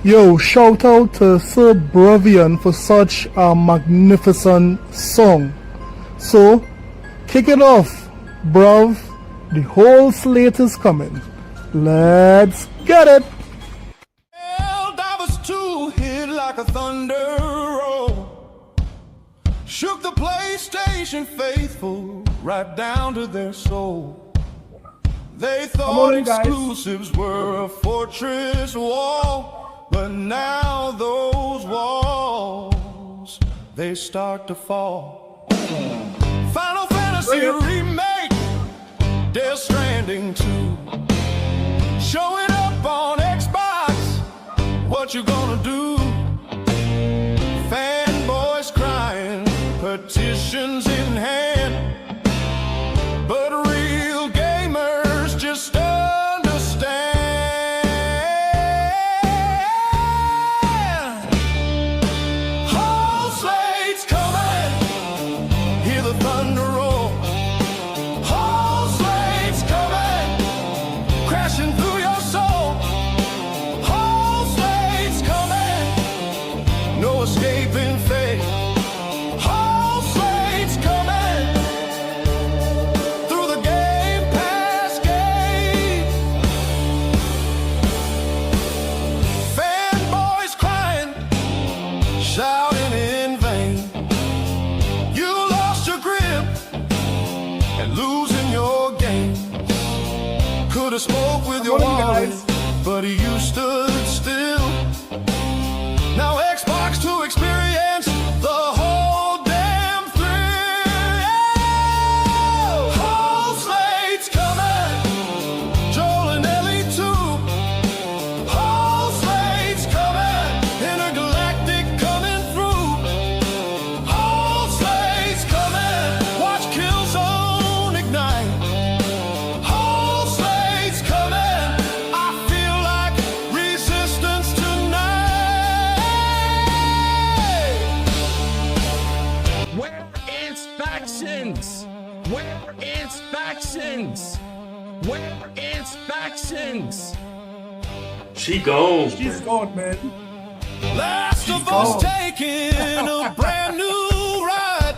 Yo, shout out to Sir Bravian for such a magnificent song. So, kick it off, bruv. The whole slate is coming. Let's get it. Divers two hit like a thunder roll, shook the PlayStation faithful right down to their soul. They thought exclusives were a fortress wall, but now those walls, they start to fall. Final Fantasy Remake, Death Stranding 2, showing up on Xbox, what you gonna do? Fanboys crying, petitions in hand, but real gamers just understand. Whole slate's coming, hear the thunder roll. Whole slate's coming, crashing through your soul. Whole slate's coming, no escaping fate. Whole slate's coming through the Game Pass gate. Fanboys crying, shouting in vain. You lost your grip and losing your game. Could have spoke with your wallet, but you stood still. Now Xbox to experience the whole damn thrill. Whole slate's coming, Joel and Ellie too. Whole slate's coming, Intergalactic coming through. Whole slate's coming, watch Killzone ignite. Whole slate's coming, I feel like resistance tonight. Where is factions? Where is factions? Where is factions? She gone. She's gone, man. Last of Us taking a brand new ride.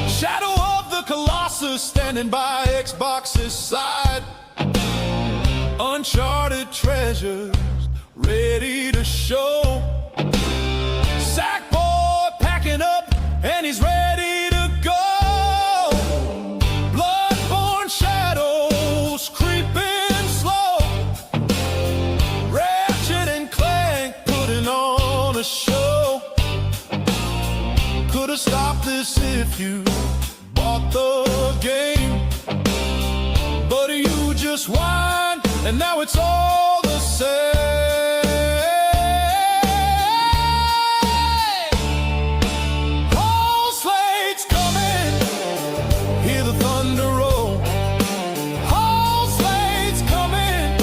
Shadow of the Colossus standing by Xbox's side. Uncharted treasures ready to show. Sackboy packing up and he's ready to go. Bloodborne shadows creeping slow. Ratchet and Clank putting on a show. Could have stopped this if you bought the game, but you just whined and now it's all the same. Whole slate's coming, hear the thunder roll. Whole slate's coming,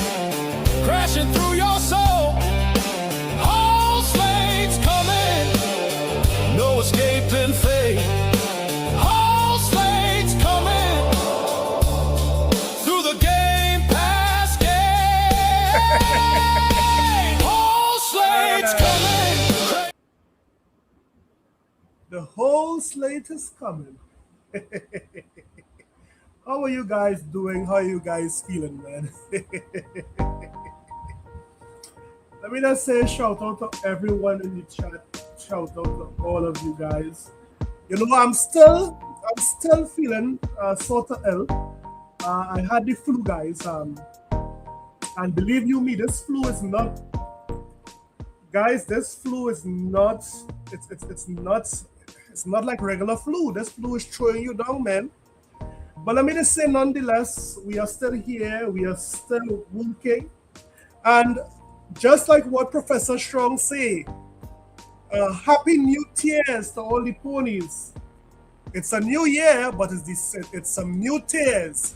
crashing through your soul. Whole slate's coming, no escaping fate. Whole slate's coming through the Game Pass gate. Whole slate's coming. The whole slate is coming. How are you guys doing? How are you guys feeling, man? Let me just say shout out to everyone in the chat. Shout out to all of you guys. You know, I'm still feeling sort of ill. I had the flu, guys. And believe you me, this flu is not, guys. This flu is not. It's not like regular flu. This flu is throwing you down, man. But let me just say, nonetheless, we are still here. We are still working, and just like what Professor Strong say, happy New Year's to all the ponies. It's a new year, but it's some new tears.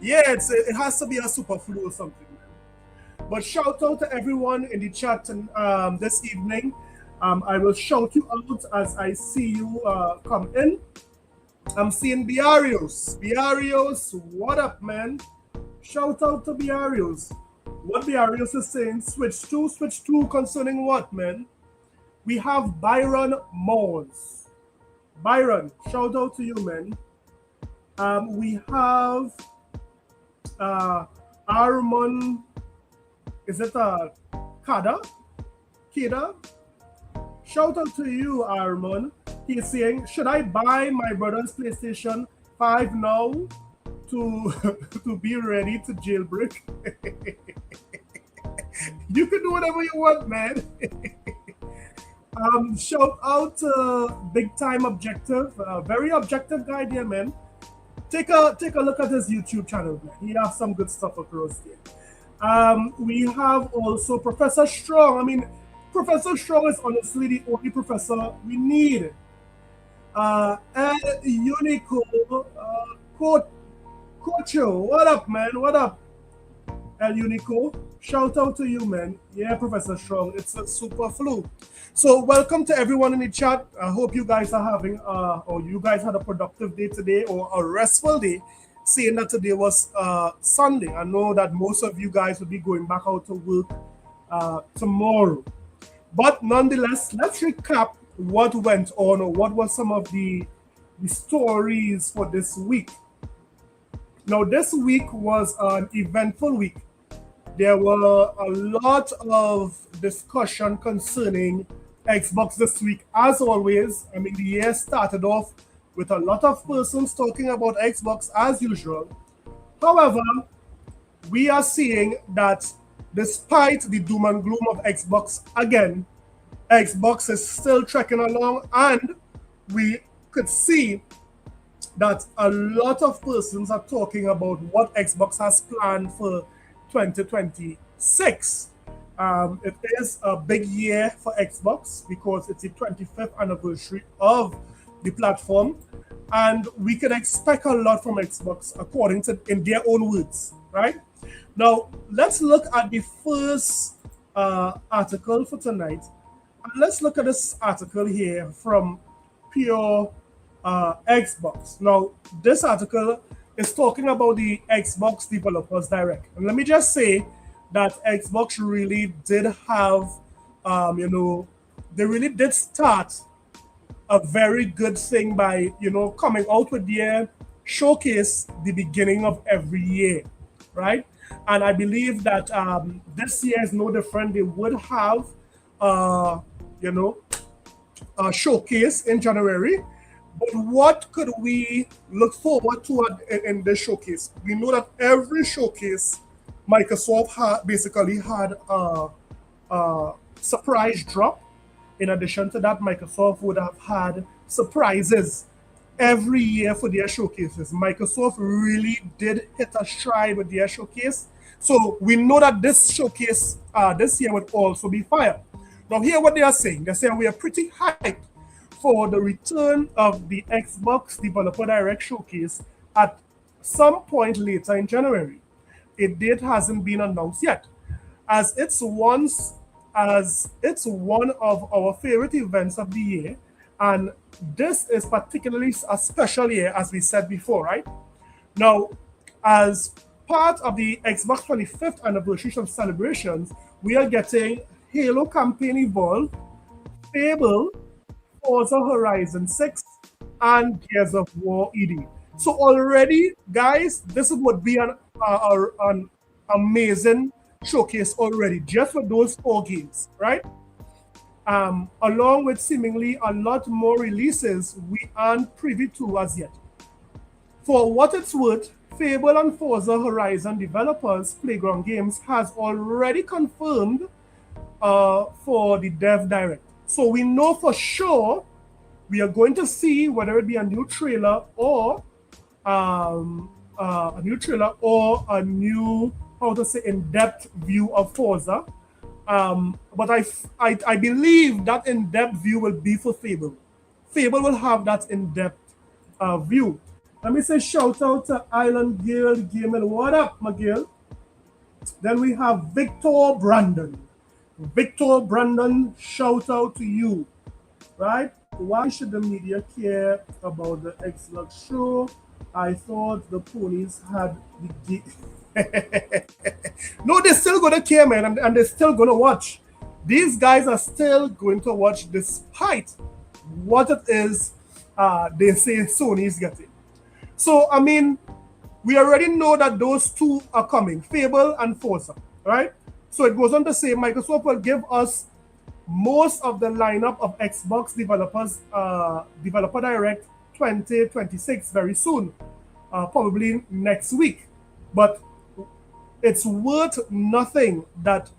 Yeah, it has to be a super flu or something, man. But shout out to everyone in the chat this evening. I will shout you out as I see you come in. I'm seeing Biarios. Biarios, what up, man? Shout out to Biarios. What the Arius is saying, switch to concerning what, man? We have Byron Moores. Byron, shout out to you, man. We have Armon, is it Kada? Kida? Shout out to you, Armon. He's saying, should I buy my brother's PlayStation 5 now to to be ready to jailbreak? You can do whatever you want, man. Shout out to Big Time Objective, very objective guy there, man. Take a look at his YouTube channel, man. He has some good stuff across there. We have also Professor Strong. I mean, Professor Strong is honestly the only professor we need. And Unico, Cocho, what up, man? What up, El Unico? Shout out to you, man. Yeah, Professor Strong, it's a super flu. So welcome to everyone in the chat. I hope you guys are having, or you guys had a productive day today or a restful day, seeing that today was Sunday. I know that most of you guys will be going back out to work tomorrow. But nonetheless, let's recap what went on or what were some of the stories for this week. Now, this week was an eventful week. There were a lot of discussion concerning Xbox this week. As always, I mean, the year started off with a lot of persons talking about Xbox as usual. However, we are seeing that despite the doom and gloom of Xbox, again, Xbox is still trekking along, and we could see that a lot of persons are talking about what Xbox has planned for 2026. It is a big year for Xbox because it's the 25th anniversary of the platform, and we can expect a lot from Xbox according to in their own words, right? Now, let's look at the first article for tonight. And let's look at this article here from Pure Xbox. Now, this article is talking about the Xbox Developers Direct. And let me just say that Xbox really did have, they really did start a very good thing by, coming out with their showcase the beginning of every year, right? And I believe that this year is no different. They would have, a showcase in January. But what could we look forward to in this showcase? We know that every showcase, Microsoft basically had a surprise drop. In addition to that, Microsoft would have had surprises every year for their showcases. Microsoft really did hit a stride with their showcase. So we know that this showcase this year would also be fire. Now, hear what they are saying. They're saying we are pretty hyped for the return of the Xbox Developer Direct Showcase at some point later in January. A date hasn't been announced yet, as it's one of our favorite events of the year, and this is particularly a special year, as we said before, right? Now, as part of the Xbox 25th anniversary celebrations, we are getting Halo Campaign Evolved, Fable, Forza Horizon 6, and Gears of War ED. So already, guys, this would be an amazing showcase already, just for those 4 games, right? Along with seemingly a lot more releases we aren't privy to as yet. For what it's worth, Fable and Forza Horizon developers Playground Games has already confirmed for the Dev Direct. So we know for sure we are going to see whether it be a new trailer or a new, in-depth view of Forza. But I believe that in-depth view will be for Fable. Fable will have that in-depth view. Let me say shout out to Island Guild Gaming. What up, McGill? Then we have Victor Brandon. Victor Brandon, shout out to you, right? Why should the media care about the Xbox show? I thought the police had the No, they're still gonna care, man, and they're still gonna watch. These guys are still going to watch despite what it is they say Sony is getting. So I mean, we already know that those two are coming, Fable and Forza, right? So it goes on to say Microsoft will give us most of the lineup of Xbox developers, Developer Direct 2026 very soon, probably next week. But it's worth nothing that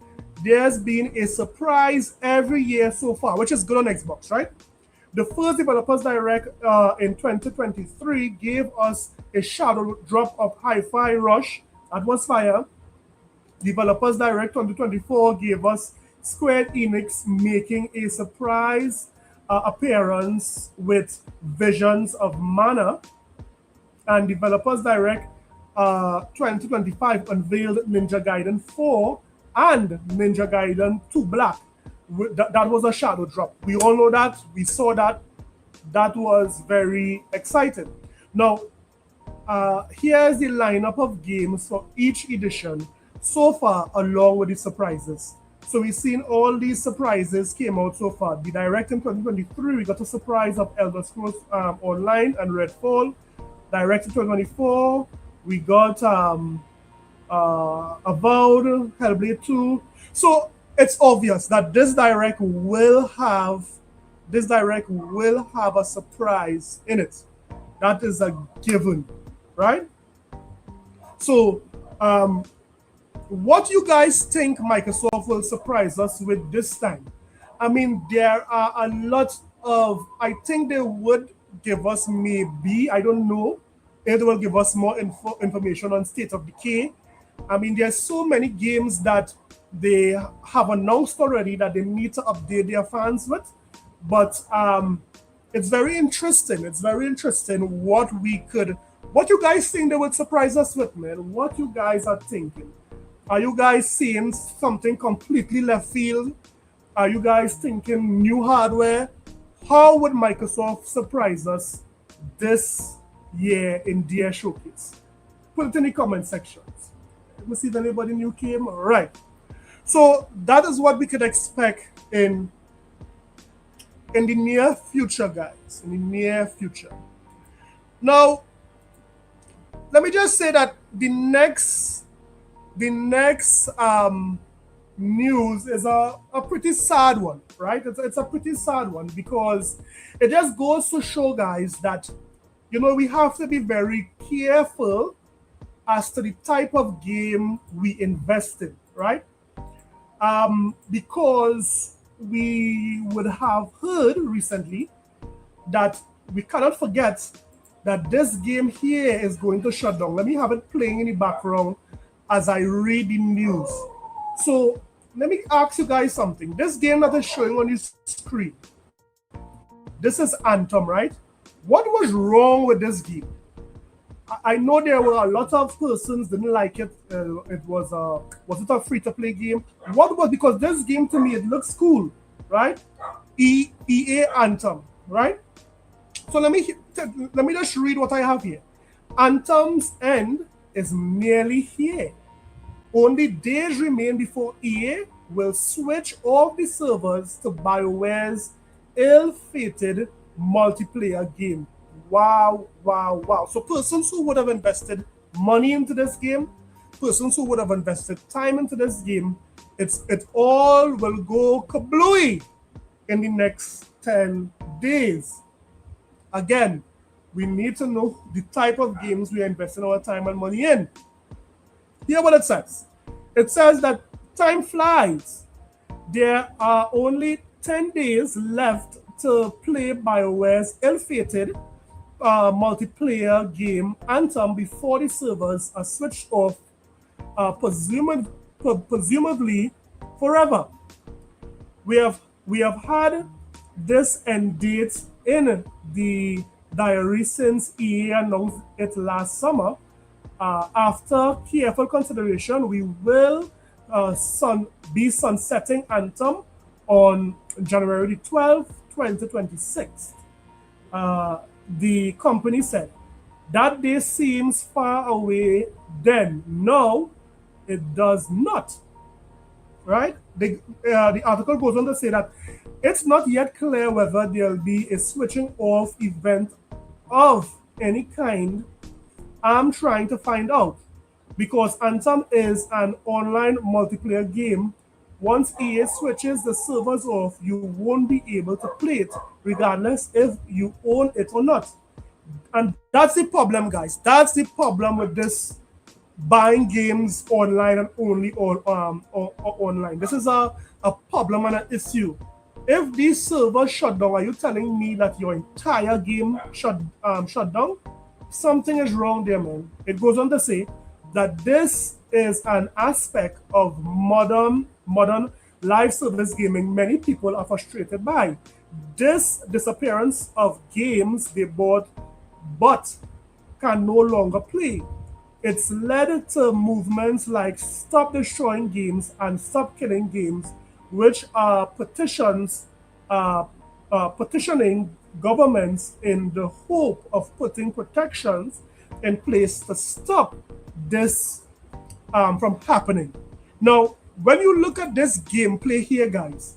there's been a surprise every year so far, which is good on Xbox, right? The first Developers Direct in 2023 gave us a shadow drop of Hi-Fi Rush. That was fire. Developers Direct 2024 gave us Square Enix making a surprise appearance with Visions of Mana. And Developers Direct 2025 unveiled Ninja Gaiden 4 and Ninja Gaiden 2 Black. That was a shadow drop. We all know that. We saw that. That was very exciting. Now, here's the lineup of games for each edition so far, along with the surprises. So we've seen all these surprises came out so far. The Direct in 2023, we got a surprise of Elder Scrolls Online and Redfall. Direct in 2024, we got Avowed, Hellblade 2. So it's obvious that this direct will have a surprise in it. That is a given, right? So what you guys think Microsoft will surprise us with this time? I mean, there are a lot of, I think they would give us, maybe, I don't know, if they will give us more information on State of Decay. I mean, there's so many games that they have announced already that they need to update their fans with. But it's very interesting. It's very interesting what you guys think they would surprise us with, man. What you guys are thinking. Are you guys seeing something completely left field? Are you guys thinking new hardware? How would Microsoft surprise us this year in their showcase? Put it in the comment sections. Let me see if anybody new came. All right. So that is what we could expect in the near future, guys. In the near future. Now, let me just say that the next news is a pretty sad one, right? It's a pretty sad one because it just goes to show, guys, that we have to be very careful as to the type of game we invest in, right? Because we would have heard recently that we cannot forget that this game here is going to shut down. Let me have it playing in the background as I read the news. So let me ask you guys something. This game that is showing on your screen, this is Anthem, right? What was wrong with this game? I know there were a lot of persons didn't like it. It was it a free-to-play game? What was, because this game to me, it looks cool, right? EA Anthem, right? So let me just read what I have here. Anthem's end is nearly here. Only days remain before EA will switch off the servers to BioWare's ill-fated multiplayer game. Wow. So persons who would have invested money into this game, persons who would have invested time into this game, it all will go kablooey in the next 10 days. Again, we need to know the type of games we are investing our time and money in. Hear what it says. It says that time flies. There are only 10 days left to play BioWare's ill-fated multiplayer game Anthem before the servers are switched off, presumably forever. We have had this end date in the diary since EA announced it last summer. After careful consideration, we will be sunsetting Anthem on January 12th, 2026. The company said that day seems far away then. Now, It does not, right? The article goes on to say that it's not yet clear whether there'll be a switching off event of any kind. I'm trying to find out because Anthem is an online multiplayer game. Once EA switches the servers off, you won't be able to play it, regardless if you own it or not. And that's the problem, guys. That's the problem with this buying games online and only or online. This is a problem and an issue. If these servers shut down, are you telling me that your entire game shut down? Something is wrong there, man. It goes on to say that this is an aspect of modern live service gaming many people are frustrated by. This disappearance of games they bought but can no longer play. It's led to movements like Stop Destroying Games and Stop Killing Games, which are petitioning governments in the hope of putting protections in place to stop this from happening. Now, when you look at this gameplay here, guys,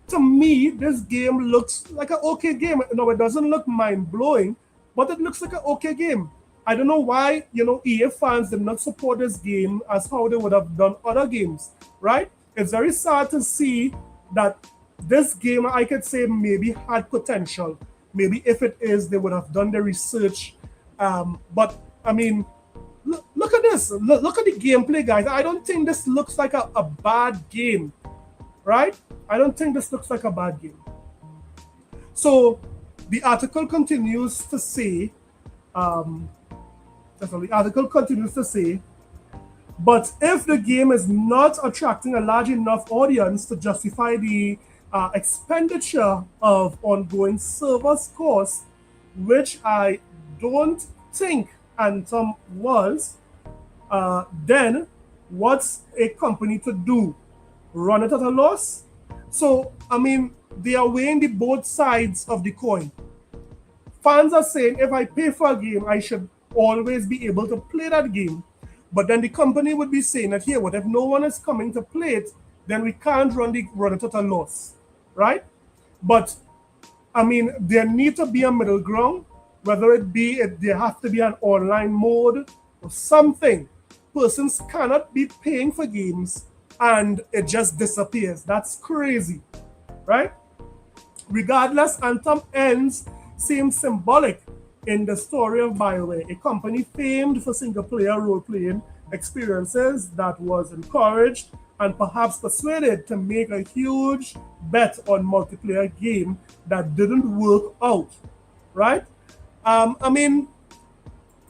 to me, this game looks like an okay game. No, it doesn't look mind-blowing, but it looks like an okay game. I don't know why, EA fans did not support this game as how they would have done other games, right? It's very sad to see that this game, I could say, maybe had potential. Maybe if it is, they would have done the research. But, I mean, look at this. Look at the gameplay, guys. I don't think this looks like a bad game, right? I don't think this looks like a bad game. So, the article continues to say, but if the game is not attracting a large enough audience to justify the expenditure of ongoing service costs, which I don't think Anthem was, then what's a company to do? Run it at a loss? So, I mean, they are weighing the both sides of the coin. Fans are saying if I pay for a game, I should always be able to play that game. But then the company would be saying that, here, what if no one is coming to play it, then we can't run it at a loss, right? But, I mean, there need to be a middle ground, whether it be, there have to be an online mode or something. Persons cannot be paying for games and it just disappears. That's crazy, right? Regardless, Anthem ends seems symbolic in the story of BioWare, a company famed for single-player role-playing experiences that was encouraged and perhaps persuaded to make a huge bet on multiplayer game that didn't work out, right? I mean,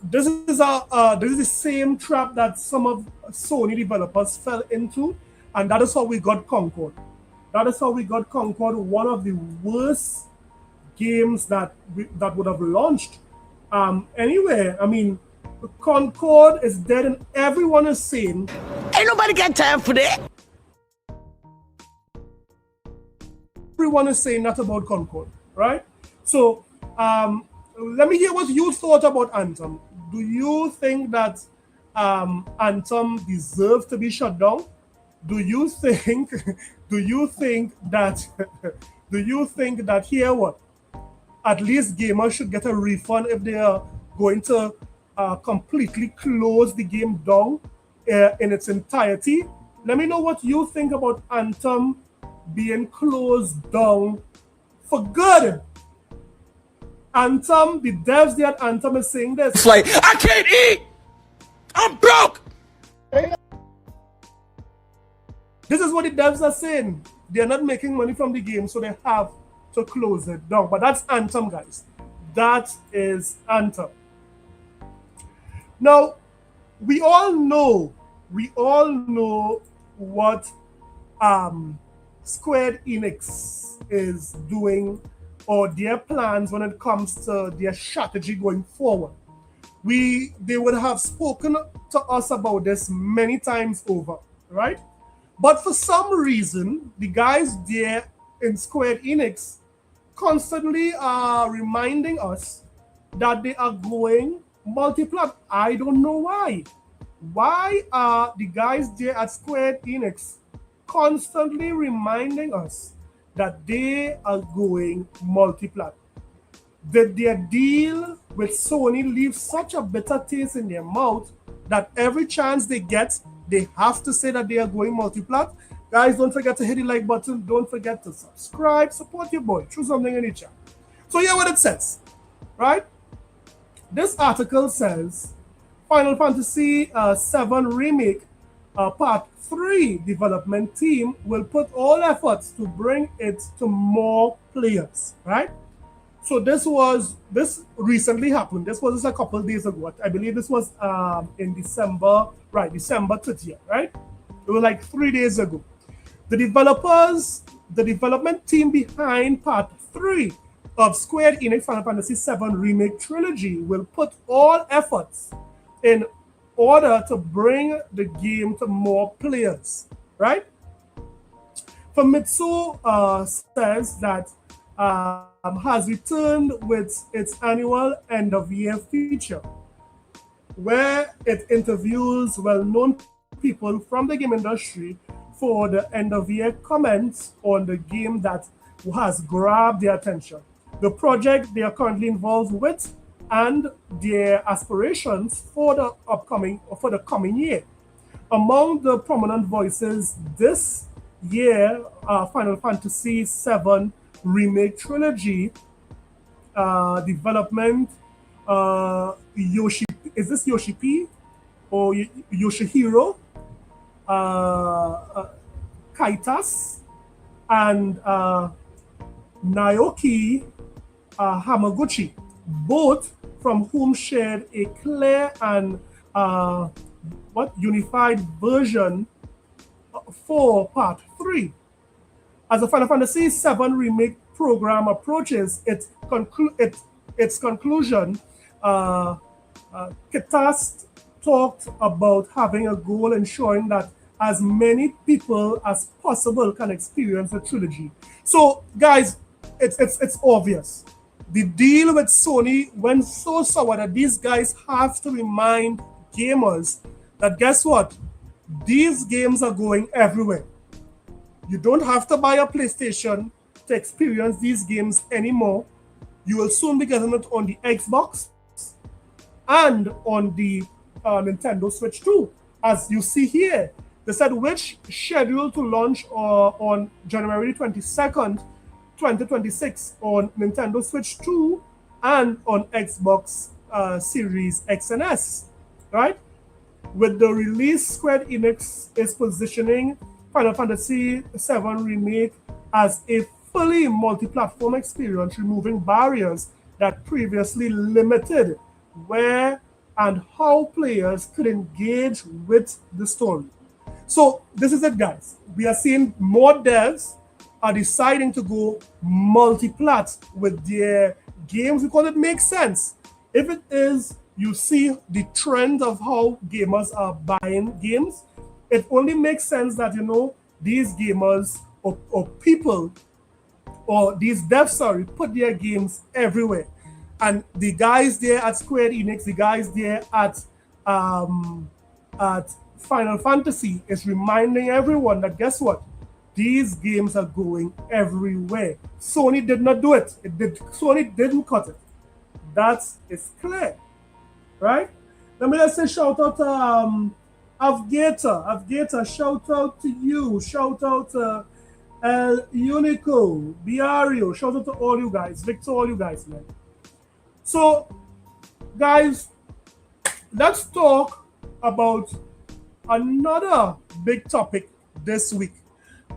this is the same trap that some of Sony developers fell into, and that is how we got Concord. That is how we got Concord, one of the worst games that would have launched anywhere. I mean, Concord is dead and everyone is saying, Ain't nobody got time for that. everyone is saying that about Concord, right? So let me hear what you thought about Anthem. Do you think that Anthem deserves to be shut down? Do you think that here what? At least gamers should get a refund if they are going to completely close the game down in its entirety. Let me know what you think about Anthem being closed down for good. Anthem, the devs there at Anthem is saying this. It's like, I can't eat. I'm broke. This is what the devs are saying. They're not making money from the game, so they have to close it down. But that's Anthem, guys. That is Anthem. Now, we all know what Square Enix is doing, or their plans when it comes to their strategy going forward. They would have spoken to us about this many times over, right? But for some reason, the guys there in Square Enix constantly are reminding us that they are going multiplat. I don't know why. Why are the guys there at Square Enix constantly reminding us that they are going multiplat? Did their deal with Sony leave such a bitter taste in their mouth that every chance they get, they have to say that they are going multiplat? Guys, don't forget to hit the like button. Don't forget to subscribe. Support your boy. Choose something in the chat. So here what it says, right? This article says Final Fantasy VII Remake Part 3 development team will put all efforts to bring it to more players, right? So this recently happened. This was just a couple of days ago. I believe this was in December, right? December 30th, right? It was like 3 days ago. The development team behind Part 3 of Square Enix Final Fantasy VII Remake Trilogy will put all efforts in order to bring the game to more players, right? Famitsu says that has returned with its annual end-of-year feature, where it interviews well-known people from the game industry for the end-of-year comments on the game that has grabbed their attention, the project they are currently involved with, and their aspirations for the coming year. Among the prominent voices this year, Final Fantasy VII Remake Trilogy development, is this Yoshi or Yoshihiro, Kaitas, and Naoki Hamaguchi, both from whom shared a clear and unified version for Part 3. As the Final Fantasy VII Remake program approaches its conclusion, Kaitas talked about having a goal ensuring that as many people as possible can experience the trilogy. So, guys, it's obvious. The deal with Sony went so sour that these guys have to remind gamers that guess what? These games are going everywhere. You don't have to buy a PlayStation to experience these games anymore. You will soon be getting it on the Xbox and on the Nintendo Switch too. As you see here, they said which scheduled to launch on January 22nd, 2026 on Nintendo Switch 2 and on Xbox Series X and S, right? With the release, Square Enix is positioning Final Fantasy VII Remake as a fully multi-platform experience, removing barriers that previously limited where and how players could engage with the story. So this is it, guys. We are seeing more devs are deciding to go multi-plat with their games because it makes sense. If it is, you see the trend of how gamers are buying games, it only makes sense that, these gamers or people or these devs, put their games everywhere. And the guys there at Square Enix, the guys there at Final Fantasy is reminding everyone that guess what? These games are going everywhere. Sony did not do it. Sony didn't cut it. That is clear, right? Let me just say shout out to Avgata, shout out to you. Shout out to El Unico, Biario. Shout out to all you guys. Victor, all you guys, man. So, guys, let's talk about another big topic this week.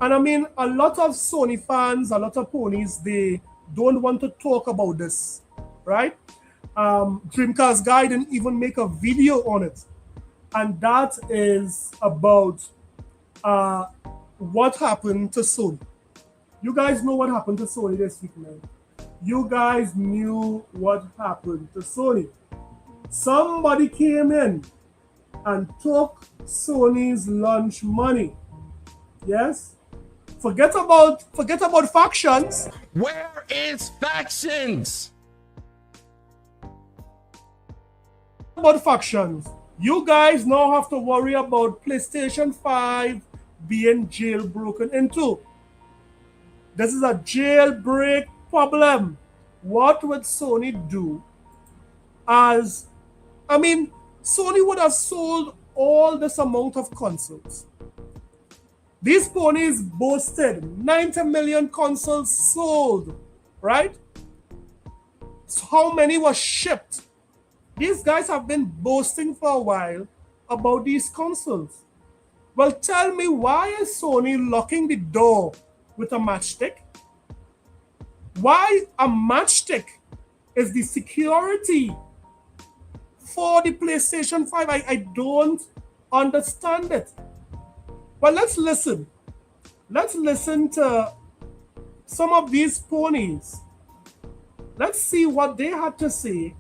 And I mean, a lot of Sony fans, a lot of ponies, they don't want to talk about this, right? Dreamcast Guy didn't even make a video on it. And that is about what happened to Sony. You guys know what happened to Sony this week, man. You guys knew what happened to Sony. Somebody came in and took Sony's lunch money. Yes? Forget about factions. Where is factions? About factions. You guys now have to worry about PlayStation 5 being jailbroken into. This is a jailbreak problem. What would Sony do? As I mean, Sony would have sold all this amount of consoles. These ponies boasted 90 million consoles sold, right? So how many were shipped? These guys have been boasting for a while about these consoles. Well, tell me, why is Sony locking the door with a matchstick? Why a matchstick is the security for the PlayStation 5? I don't understand it. Well, let's listen. Let's listen to some of these ponies. Let's see what they had to say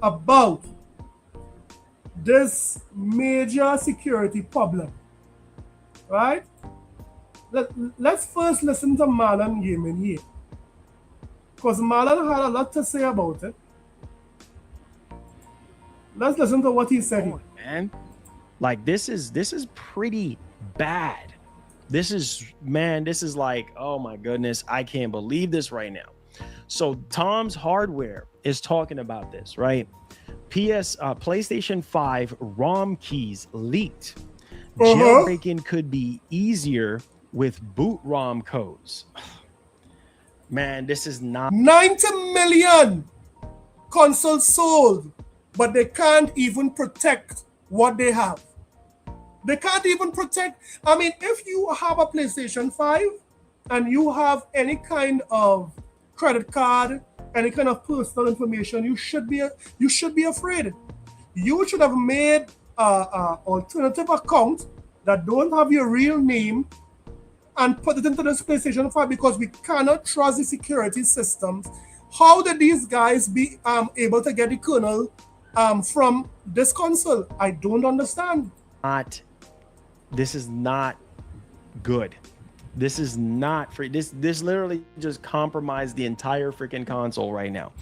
about this major security problem. Right? Let's first listen to Marlon Gaming here. Because Marlon had a lot to say about it. Let's listen to what he said here. Man, like this is pretty bad. This is like, oh my goodness, I can't believe this right now. So Tom's Hardware is talking about this, right? PlayStation 5 ROM keys leaked. Jailbreaking could be easier with boot ROM codes. Man, this is not 90 million consoles sold, but they can't even protect what they have. They can't even protect. I mean, if you have a PlayStation 5 and you have any kind of credit card, any kind of personal information, you should be afraid. You should have made an alternative account that don't have your real name and put it into this PlayStation 5, because we cannot trust the security systems. How did these guys be able to get the kernel from this console? I don't understand. This is not good. This is not free. This literally just compromised the entire freaking console right now,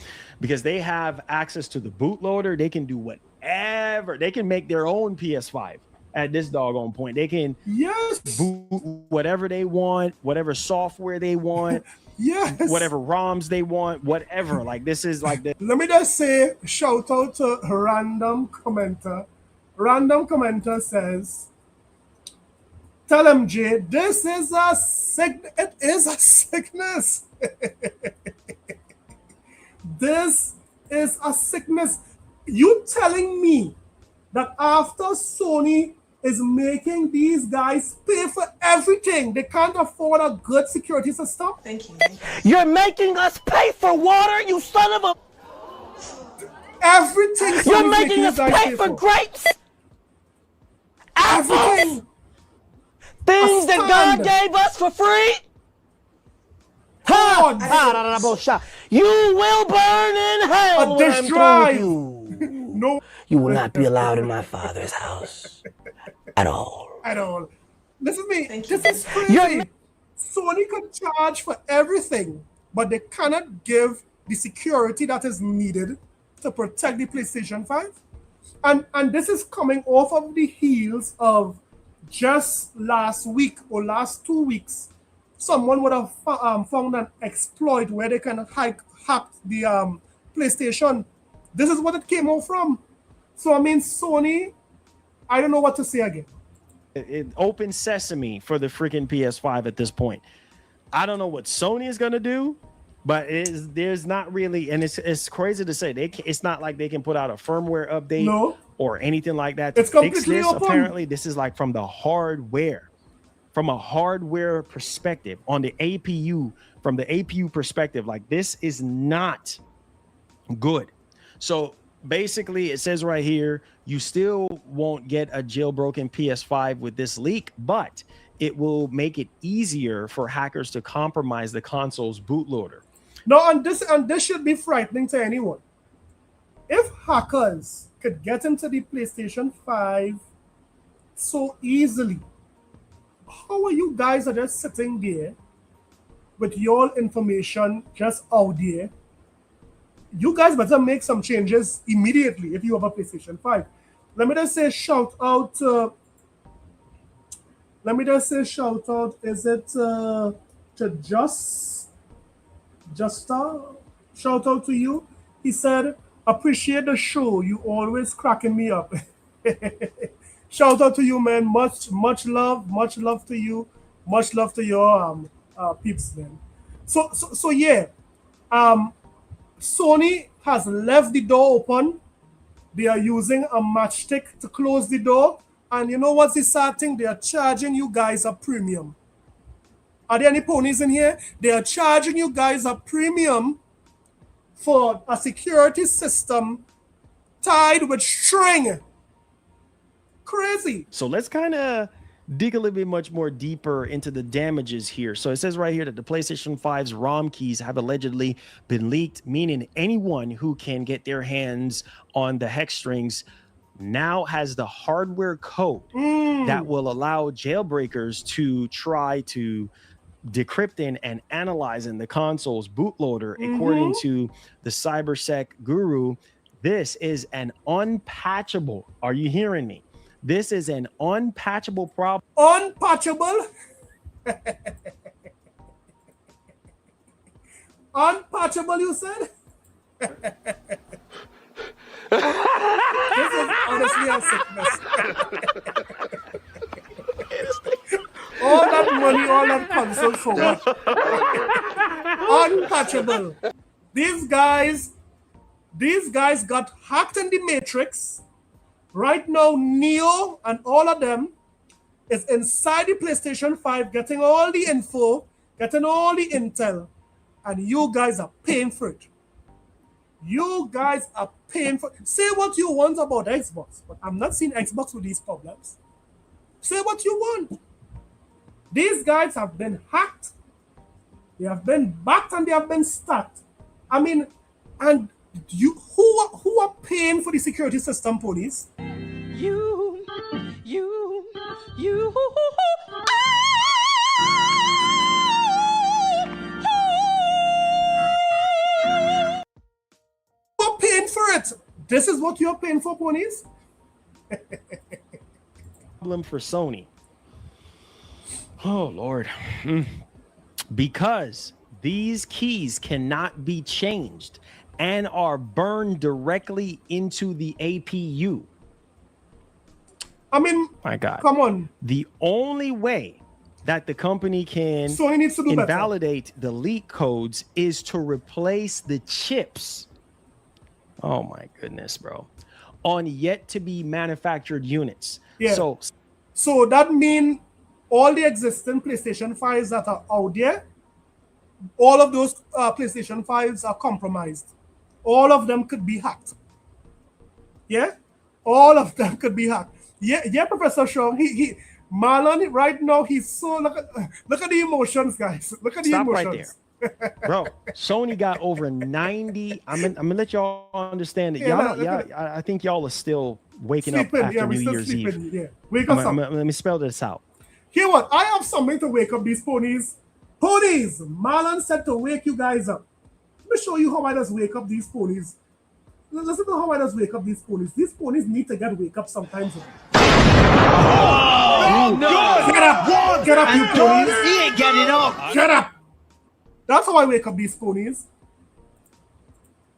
because they have access to the bootloader. They can do whatever. They can make their own PS5 at this doggone point. They can boot whatever they want, whatever software they want, whatever ROMs they want, whatever. Like, this is like the. Let me just say, shout out to Random Commenter. Random Commenter says, tell him, Jay, this is a sickness. It is a sickness. This is a sickness. You telling me that after Sony is making these guys pay for everything, they can't afford a good security system? Thank you. You're making us pay for water, you son of a... Everything You're Sony's making us pay for grapes? everything. Things that God gave us for free? You will burn in hell when I'm through with you. No. You will not be allowed in my Father's house at all. At all. Listen to me. This is crazy. Sony could charge for everything, but they cannot give the security that is needed to protect the PlayStation 5. And this is coming off of the heels of just last week or last 2 weeks. Someone would have found an exploit where they can hack the PlayStation. This is what it came out from. So, I mean, Sony, I don't know what to say again. It open sesame for the freaking PS5 at this point. I don't know what Sony is going to do, but there's not really, and it's crazy to say, it's not like they can put out a firmware update or anything like that to It's fix completely this. open. Apparently, this is like from the hardware, from a hardware perspective, on the APU, from the APU perspective. Like, this is not good. So basically, it says right here, you still won't get a jailbroken PS5 with this leak, but it will make it easier for hackers to compromise the console's bootloader. No, and this should be frightening to anyone. If hackers could get into the PlayStation 5 so easily, how are you guys are just sitting there with your information just out there? You guys better make some changes immediately if you have a PlayStation 5. let me just say shout out to, is it to Justa? Shout out to you. He said, appreciate the show. You always cracking me up. Shout out to you, man. Much love to you. Much love to your peeps, man. So yeah. Sony has left the door open. They are using a matchstick to close the door. And you know what's the sad thing? They are charging you guys a premium. Are there any ponies in here? They are charging you guys a premium for a security system tied with string. Crazy. So let's kind of dig a little bit much more deeper into the damages here. So it says right here that the PlayStation 5's ROM keys have allegedly been leaked, meaning anyone who can get their hands on the hex strings now has the hardware code that will allow jailbreakers to try to decrypting and analyzing the console's bootloader. According to the cybersec guru, this is an unpatchable, are you hearing me? This is an unpatchable problem. Unpatchable? Unpatchable, you said? This is honestly a sickness. All that money, all that console for what? Unpatchable. These guys got hacked in the Matrix. Right now, Neo and all of them is inside the PlayStation 5 getting all the info, getting all the intel, and you guys are paying for it. You guys are paying for it. Say what you want about Xbox, but I'm not seeing Xbox with these problems. Say what you want. These guys have been hacked, they have been backed, and they have been stacked. I mean, and you who are paying for the security system, police? You. Who are paying for it? This is what you're paying for, ponies? Problem for Sony. Oh, Lord. Because these keys cannot be changed and are burned directly into the APU. I mean, my God, come on. The only way that the company can Sony needs to do invalidate the leak codes is to replace the chips. Oh my goodness, bro. On yet to be manufactured units. Yeah. So that means all the existing PlayStation 5s that are out there, all of those PlayStation 5s are compromised. All of them could be hacked. Yeah? All of them could be hacked. Yeah, Professor Shaw. Marlon, right now, he's so look at the emotions, guys. Look at the emotions. Right there. Bro, Sony got over 90. I'm gonna let y'all understand that. I think y'all are still waking up after New Year's Eve. Yeah. Wake us up. Let me spell this out. Hear what? I have something to wake up these ponies. Ponies! Marlon said to wake you guys up. Let me show you how I just wake up these ponies. Listen to how I just wake up these ponies. These ponies need to wake up sometimes. Oh, no. Get up! Get up, you ponies! He ain't getting up! Get up! That's how I wake up these ponies.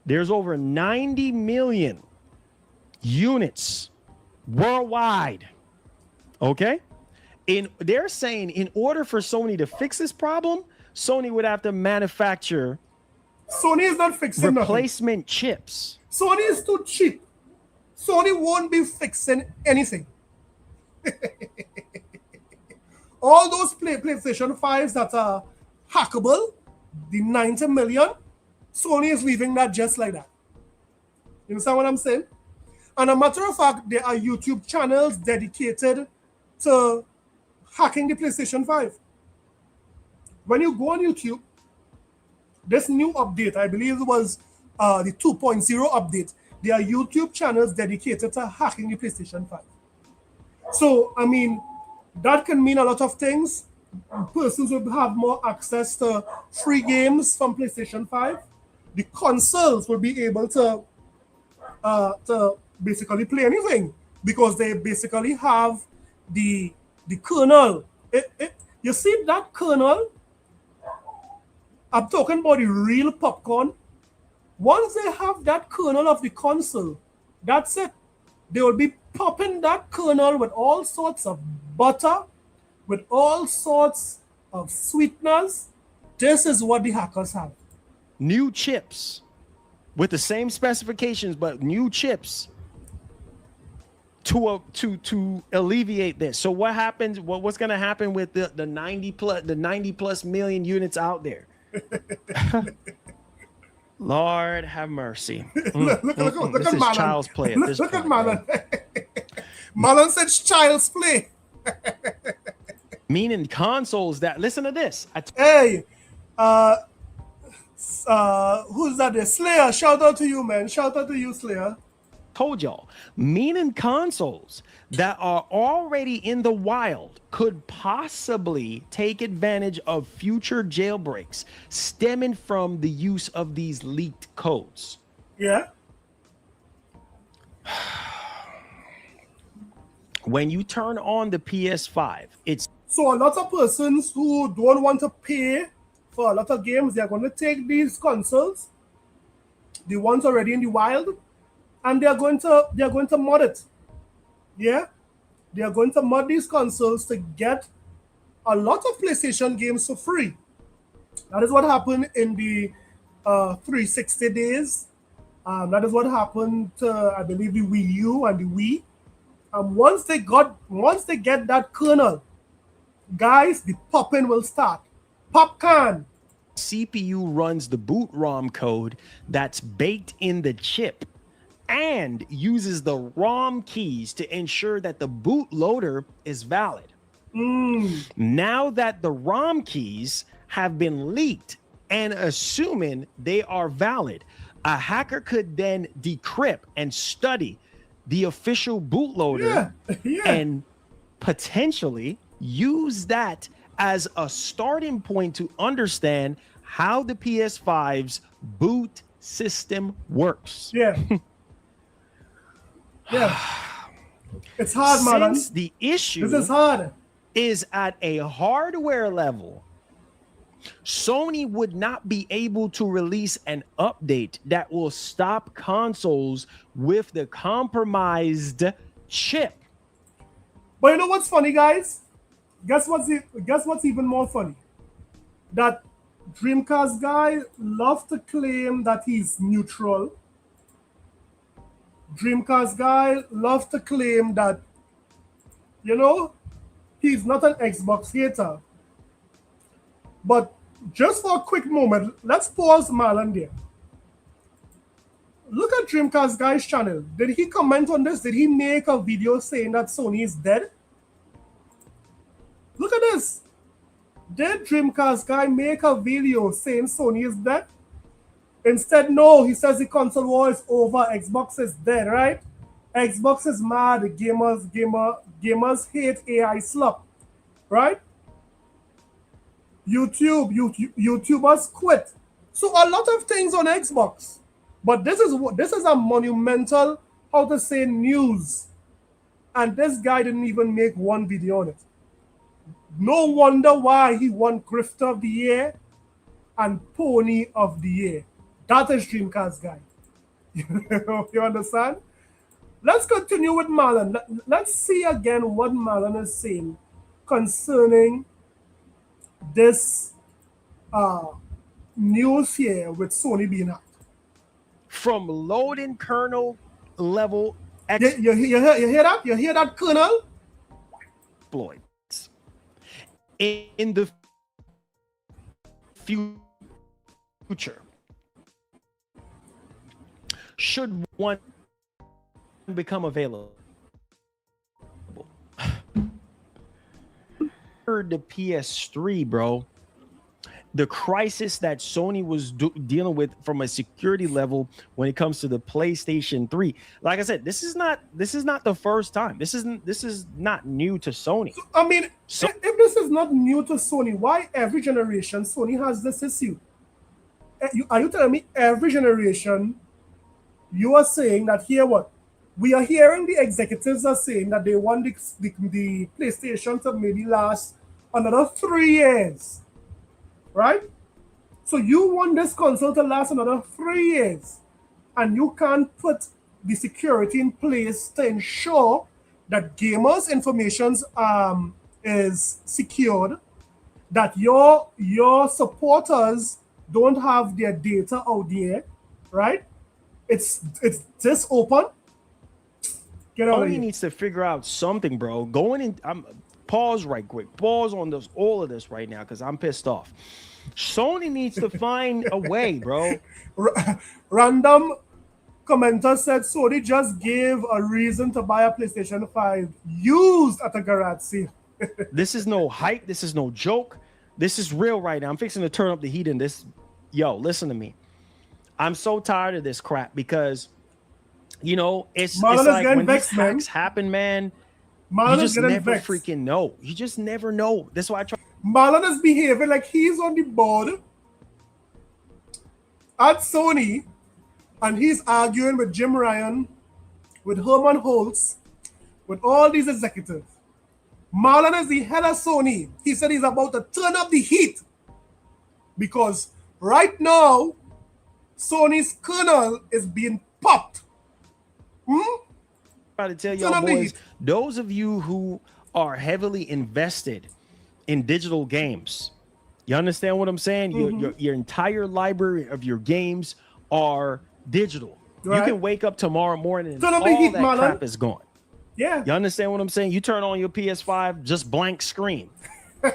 There's over 90 million units worldwide. Okay? They're saying in order for Sony to fix this problem, Sony would have to manufacture Sony is not fixing replacement chips. Sony is too cheap. Sony won't be fixing anything. All those PlayStation 5s that are hackable, the 90 million, Sony is leaving that just like that. You understand what I'm saying? And a matter of fact, there are YouTube channels dedicated to hacking the PlayStation 5. When you go on YouTube, this new update, I believe it was the 2.0 update, there are YouTube channels dedicated to hacking the PlayStation 5. So, I mean, that can mean a lot of things. Persons will have more access to free games from PlayStation 5. The consoles will be able to basically play anything. because they basically have the kernel. You see that kernel? I'm talking about the real popcorn. Once they have that kernel of the console, that's it. They will be popping that kernel with all sorts of butter, with all sorts of sweeteners. This is what the hackers have. New chips with the same specifications, but new chips to alleviate this. So what happens? What's going to happen with the 90 plus million units out there? Lord have mercy. Look This at is Marlon. child's play at this Look at point, Marlon. Marlon said child's play. Meaning consoles that, listen to this. Hey, who's that there? Slayer, shout out to you, man. Shout out to you, Slayer. Told y'all, meaning consoles that are already in the wild could possibly take advantage of future jailbreaks stemming from the use of these leaked codes. Yeah. When you turn on the PS5, it's So a lot of persons who don't want to pay for a lot of games, they're going to take these consoles, the ones already in the wild, and they're going to mod it. Yeah, they are going to mod these consoles to get a lot of PlayStation games for free. That is what happened in the 360 days. That is what happened to, I believe, the Wii U and the Wii. Once they get that kernel, guys, the popping will start. Popcorn. CPU runs the boot ROM code that's baked in the chip and uses the ROM keys to ensure that the bootloader is valid. Now that the ROM keys have been leaked and assuming they are valid, a hacker could then decrypt and study the official bootloader and potentially use that as a starting point to understand how the PS5's boot system works. Yeah. Yeah. It's hard, man. Since the issue This is hard. is at a hardware level, Sony would not be able to release an update that will stop consoles with the compromised chip. But you know what's funny, guys? Guess what's even more funny? That Dreamcast guy loves to claim that he's neutral. Dreamcast guy loves to claim that, you know, he's not an Xbox hater. But just for a quick moment, let's pause Marlon there. Look at Dreamcast guy's channel. Did he comment on this? Did he make a video saying that Sony is dead? Look at this. Did Dreamcast guy make a video saying Sony is dead? Instead, no, he says the console war is over. Xbox is dead, right? Xbox is mad. Gamers hate AI slop, right? YouTubers quit. So a lot of things on Xbox, but this is a monumental, how to say, news, and this guy didn't even make one video on it. No wonder why he won Grifter of the Year and Pony of the Year. That is Dreamcast guy. You understand? Let's continue with Marlon. Let's see again what Marlon is saying concerning this news here with Sony being hacked. From loading kernel level You hear that? You hear that, kernel? exploits in the future. Should one become available? The PS3, bro, the crisis that Sony was dealing with from a security level when it comes to the PlayStation 3. Like I said, this is not the first time. This is not new to Sony. I mean, if this is not new to Sony, why every generation Sony has this issue? Are you telling me every generation you are saying that here what? we are hearing the executives are saying that they want the PlayStation to maybe last another 3 years, right? So you want this console to last another 3 years, and you can't put the security in place to ensure that gamers' information is secured, that your supporters don't have their data out there, right? It's this open. Get out of Sony here. needs to figure out something, bro. Going in, pause right quick. Pause on all of this right now because I'm pissed off. Sony needs to find a way, bro. Random commenter said Sony just gave a reason to buy a PlayStation 5 used at a garage sale. This is no hype. This is no joke. This is real right now. I'm fixing to turn up the heat in this. Yo, listen to me. I'm so tired of this crap because, you know, it's like when these hacks happen, man, you just never freaking know. You just never know. That's why I try. Marlon is behaving like he's on the board at Sony, and he's arguing with Jim Ryan, with Herman Holtz, with all these executives. Marlon is the head of Sony. He said he's about to turn up the heat because right now, Sony's kernel is being popped. Try to tell y'all boys, those of you who are heavily invested in digital games, you understand what I'm saying? Your entire library of your games are digital. Right. You can wake up tomorrow morning and all that crap is gone. Yeah. You understand what I'm saying? You turn on your PS5, just blank screen.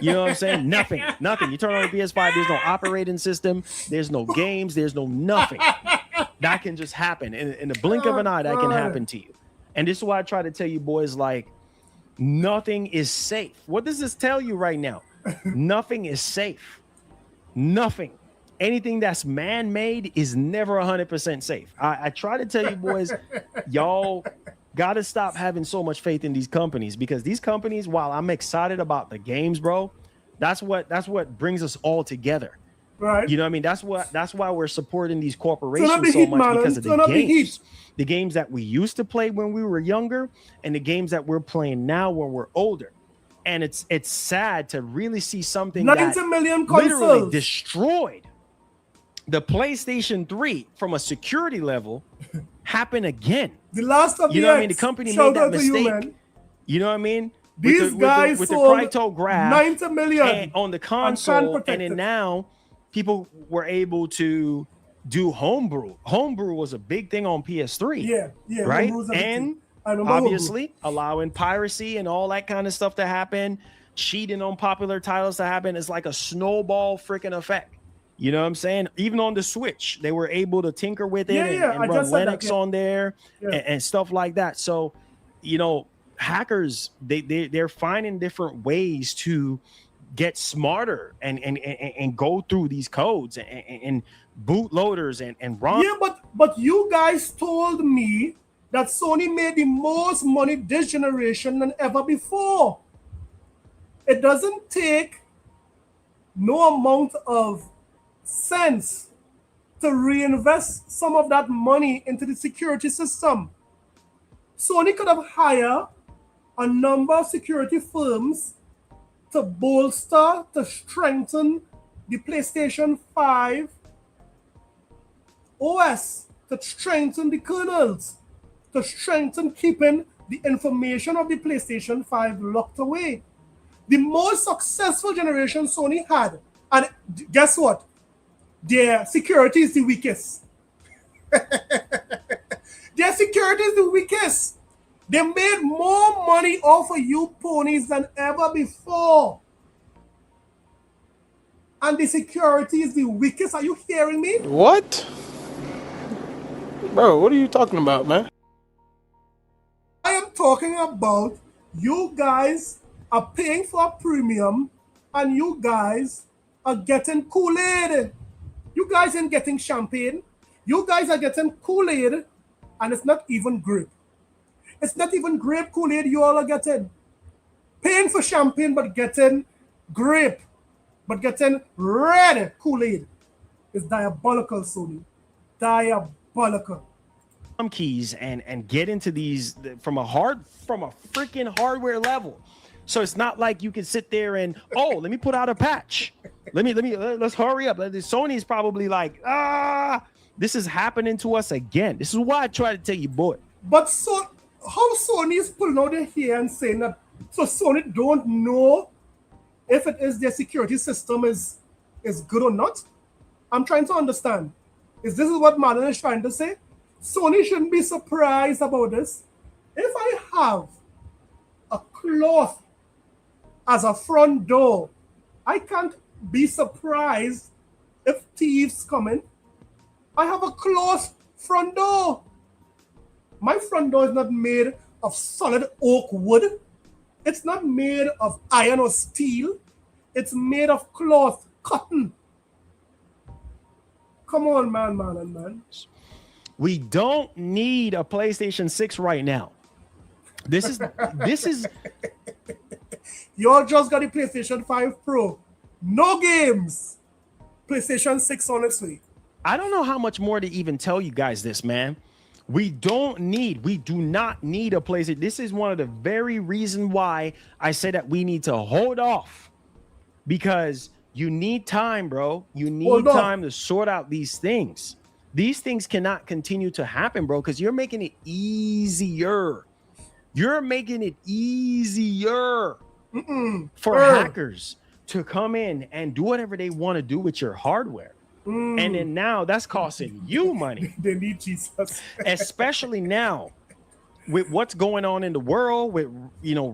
You know what I'm saying? Nothing. You turn on the PS5, there's no operating system, there's no games, there's no nothing. That can just happen. In the blink of an eye, that can happen to you. And this is why I try to tell you boys, like, nothing is safe. What does this tell you right now? Nothing is safe. Nothing. Anything that's man-made is never 100% safe. I try to tell you boys, y'all got to stop having so much faith in these companies, because these companies, while I'm excited about the games, bro, that's what brings us all together. Right. You know what I mean? That's why we're supporting these corporations so much, because of the games. The games that we used to play when we were younger and the games that we're playing now when we're older. And it's sad to really see something that literally destroyed the PlayStation 3 from a security level happen again. The last of you know what I mean? The company made that mistake. You know what I mean? These guys with the cryptograph 90 million on the console, and then now people were able to do homebrew. Homebrew was a big thing on PS3. Yeah, right. And obviously allowing piracy and all that kind of stuff to happen, cheating on popular titles to happen is like a snowball freaking effect. You know what I'm saying? Even on the Switch, they were able to tinker with it and run Linux on there and stuff like that. So, you know, hackers, they're finding different ways to get smarter and go through these codes and bootloaders and ROM. Yeah, but you guys told me that Sony made the most money this generation than ever before. It doesn't take no amount of sense to reinvest some of that money into the security system. Sony could have hired a number of security firms to bolster, to strengthen the PlayStation 5 OS, to strengthen the kernels, to strengthen keeping the information of the PlayStation 5 locked away. The most successful generation Sony had, and guess what? Their security is the weakest. Their security is the weakest. They made more money off of you ponies than ever before. And the security is the weakest. Are you hearing me? What? Bro, what are you talking about, man? I am talking about you guys are paying for a premium and you guys are getting Kool-Aid. You guys ain't getting champagne. You guys are getting Kool-Aid, and it's not even grape. It's not even grape Kool-Aid you all are getting. Paying for champagne, but getting grape, but getting red Kool-Aid is diabolical, Sony. Diabolical. keys and get into these from a freaking hardware level. So it's not like you can sit there and let me put out a patch. Let's hurry up. Sony's probably like, this is happening to us again. This is why I try to tell you, boy. But so how Sony is pulling out their hair and saying that, so Sony don't know if it is their security system is good or not? I'm trying to understand. Is this what Marlon is trying to say? Sony shouldn't be surprised about this. If I have a cloth as a front door, I can't be surprised if thieves come in. I have a closed front door. My front door is not made of solid oak wood. It's not made of iron or steel. It's made of cloth, cotton. Come on, man. We don't need a PlayStation 6 right now. This is Y'all just got the PlayStation 5 Pro. No games. PlayStation 6 on its way. I don't know how much more to even tell you guys this, man. We do not need a PlayStation. This is one of the very reason why I say that we need to hold off, because you need time, bro. You need time to sort out these things. These things cannot continue to happen, bro, because you're making it easier. You're making it easier for hackers to come in and do whatever they want to do with your hardware. And then now that's costing you money. They need Jesus. Especially now with what's going on in the world with,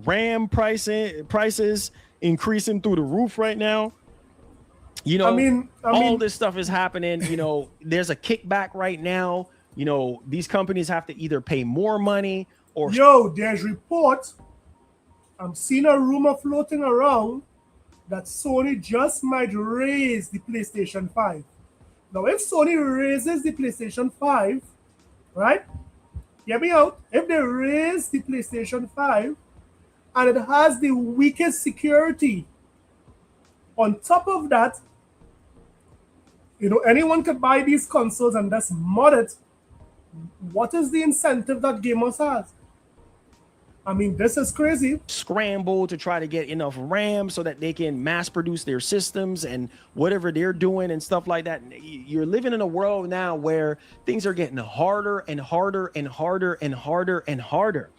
RAM prices increasing through the roof right now. All this stuff is happening. There's a kickback right now. These companies have to either pay more money or... There's reports. I'm seeing a rumor floating around that Sony just might raise the PlayStation 5. Now, if Sony raises the PlayStation 5, right? Hear me out. If they raise the PlayStation 5 and it has the weakest security, on top of that, anyone could buy these consoles and just mod it. What is the incentive that gamers has? I mean, this is crazy. Scramble to try to get enough RAM so that they can mass produce their systems and whatever they're doing and stuff like that. You're living in a world now where things are getting harder and harder and harder and harder and harder.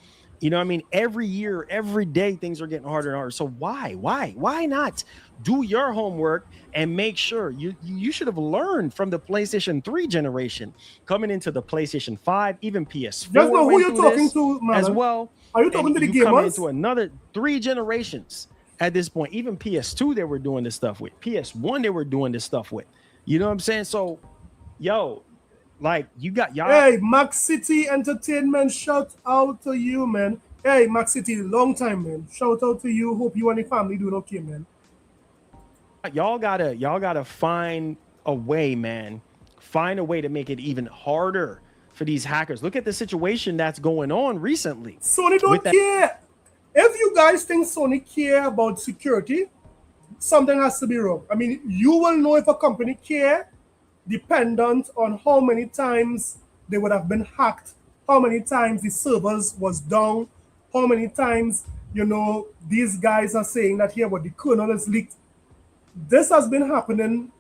Every year, every day, things are getting harder and harder. So why not do your homework and make sure you should have learned from the PlayStation 3 generation coming into the PlayStation 5, even PS4. Just know who you're talking to, man. As well. Are you talking to the gamers? Coming into another 3 generations at this point. Even PS2, they were doing this stuff with. PS1, they were doing this stuff with. You know what I'm saying? So, you got y'all. Hey, Max City Entertainment, shout out to you, man. Hey, Max City, long time, man. Shout out to you. Hope you and your family doing okay, man. Y'all gotta find a way, man. Find a way to make it even harder for these hackers. Look at the situation that's going on recently. Sony don't care. If you guys think Sony care about security, something has to be wrong. I mean, you will know if a company care dependent on how many times they would have been hacked, how many times the servers was down, how many times, these guys are saying that here what the kernel is leaked. This has been happening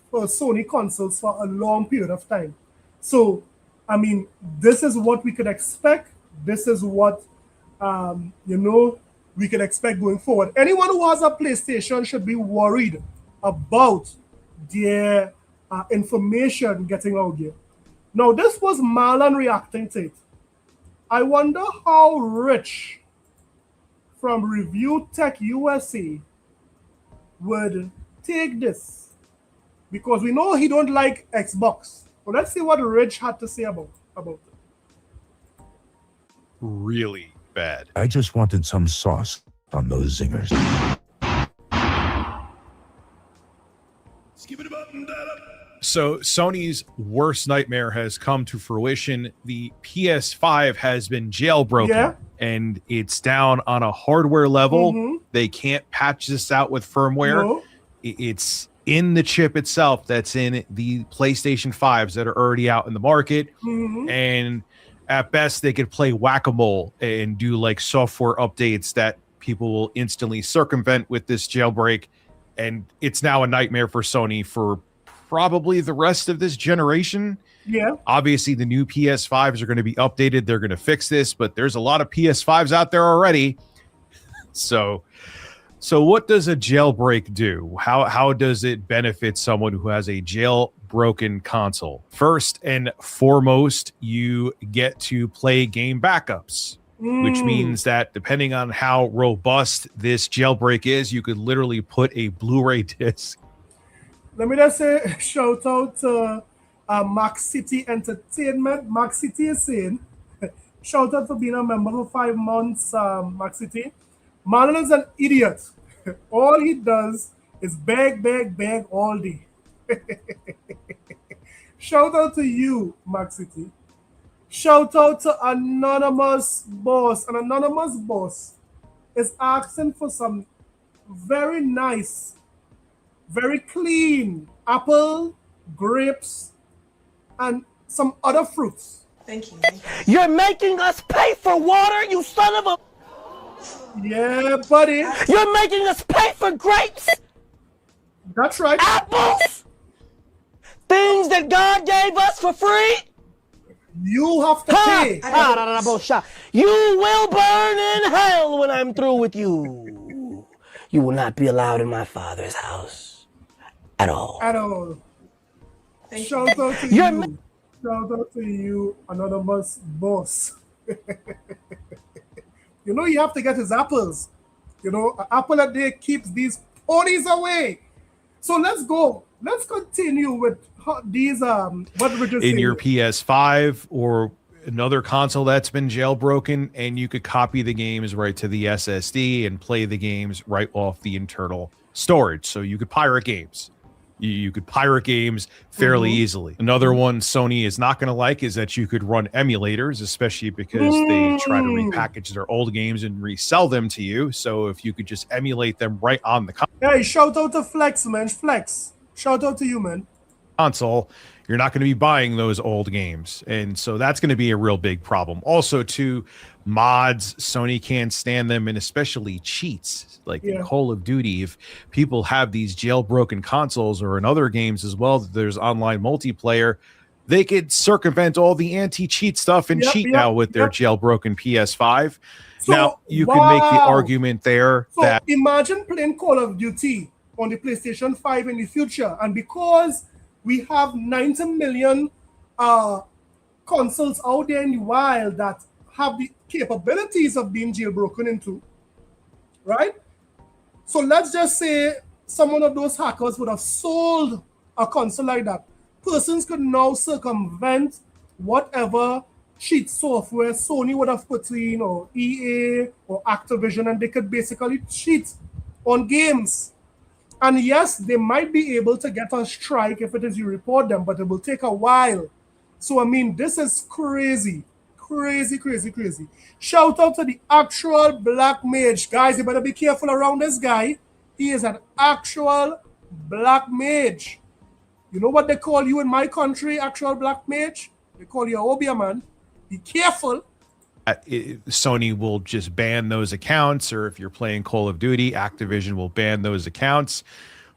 for Sony consoles for a long period of time. So, I mean, this is what we could expect. This is what, we can expect going forward. Anyone who has a PlayStation should be worried about their information getting out there. Now, this was Marlon reacting to it. I wonder how Rich from Review Tech USA would take this, because we know he don't like Xbox. Well, let's see what Rich had to say about it. Really bad. I just wanted some sauce on those zingers. So Sony's worst nightmare has come to fruition. The PS5 has been jailbroken, and it's down on a hardware level. They can't patch this out with firmware. No. It's in the chip itself that's in the PlayStation 5s that are already out in the market. And At best, they could play whack-a-mole and do like software updates that people will instantly circumvent with this jailbreak. And it's now a nightmare for Sony for probably the rest of this generation. Yeah. Obviously, the new PS5s are going to be updated. They're going to fix this, but there's a lot of PS5s out there already. So what does a jailbreak do? How does it benefit someone who has a jailbroken console? First and foremost, you get to play game backups, which means that depending on how robust this jailbreak is, you could literally put a Blu-ray disc. Let me just say shout out to Max City Entertainment. Max City is saying, shout out for being a member for 5 months, Max City. Marlon is an idiot. All he does is beg all day. Shout out to you, Max City. Shout out to Anonymous Boss. An Anonymous Boss is asking for some very nice, very clean apple, grapes, and some other fruits. Thank you. You're making us pay for water, you son of a... Yeah, buddy. You're making us pay for grapes, That's right. apples, things that God gave us for free. You have to pay. You will burn in hell when I'm through with you. You will not be allowed in my Father's house at all. At all. Shout out to You're you. Shout out to you, Anonymous Boss. You know, you have to get his apples. You know, an apple a day keeps these ponies away. So let's go. Let's continue with these what we just in saying. your PS5 or another console that's been jailbroken, and you could copy the games right to the SSD and play the games right off the internal storage. So you could pirate games. You could pirate games fairly easily. Another one Sony is not going to like is that you could run emulators, especially because they try to repackage their old games and resell them to you. So if you could just emulate them right on the Hey, shout out to Flex, man. Flex. Shout out to you, man. console, you're not going to be buying those old games. And so that's going to be a real big problem. Also, to mods, Sony can't stand them, and especially cheats like in Call of Duty. If people have these jailbroken consoles, or in other games as well, there's online multiplayer, they could circumvent all the anti-cheat stuff and cheat now with their jailbroken PS5. So, now, you can make the argument there that imagine playing Call of Duty on the PlayStation 5 in the future, and because we have 90 million consoles out there in the wild that have the capabilities of being jailbroken into, right? So let's just say some one of those hackers would have sold a console like that. Persons could now circumvent whatever cheat software Sony would have put in, or EA or Activision, and they could basically cheat on games. And yes, they might be able to get a strike if it is you report them, but it will take a while. So, I mean, this is crazy. Crazy. Shout out to the actual black mage. Guys, you better be careful around this guy. He is an actual black mage. You know what they call you in my country, actual black mage? They call you a Obia, man. Be careful. Sony will just ban those accounts, or if you're playing Call of Duty, Activision will ban those accounts.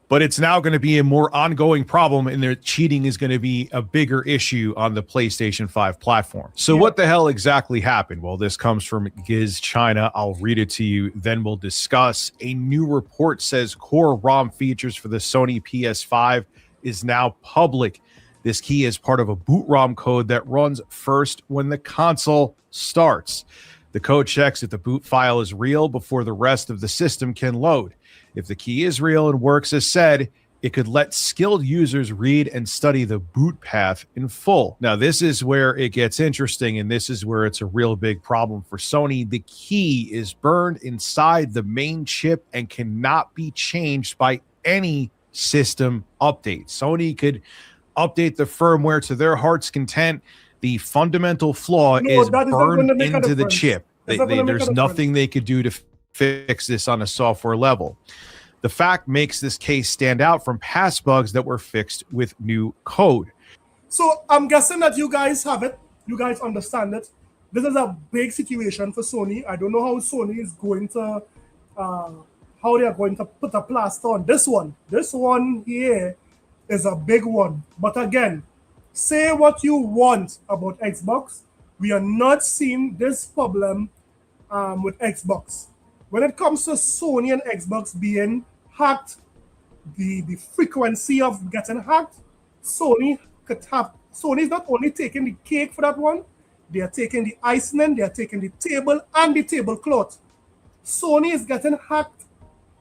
But it's now going to be a more ongoing problem, and their cheating is going to be a bigger issue on the PlayStation 5 platform. So what the hell exactly happened? Well, this comes from Giz China. I'll read it to you, then we'll discuss. A new report says core ROM features for the Sony PS5 is now public. This key is part of a boot ROM code that runs first when the console starts. The code checks if the boot file is real before the rest of the system can load. If the key is real and works as said, it could let skilled users read and study the boot path in full. Now, this is where it gets interesting, and this is where it's a real big problem for Sony. The key is burned inside the main chip and cannot be changed by any system update. Sony could update the firmware to their heart's content. The fundamental flaw is burned into the chip. There's nothing they could do to fix this on a software level. The fact makes this case stand out from past bugs that were fixed with new code. So I'm guessing that you guys have it. You guys understand it. This is a big situation for Sony. I don't know how Sony is going to, how they are going to put a plaster on this one. This one here is a big one. But again, say what you want about Xbox. We are not seeing this problem with Xbox. When it comes to Sony and Xbox being hacked, the frequency of getting hacked, Sony is not only taking the cake for that one, they are taking the icing, they are taking the table and the tablecloth. Sony is getting hacked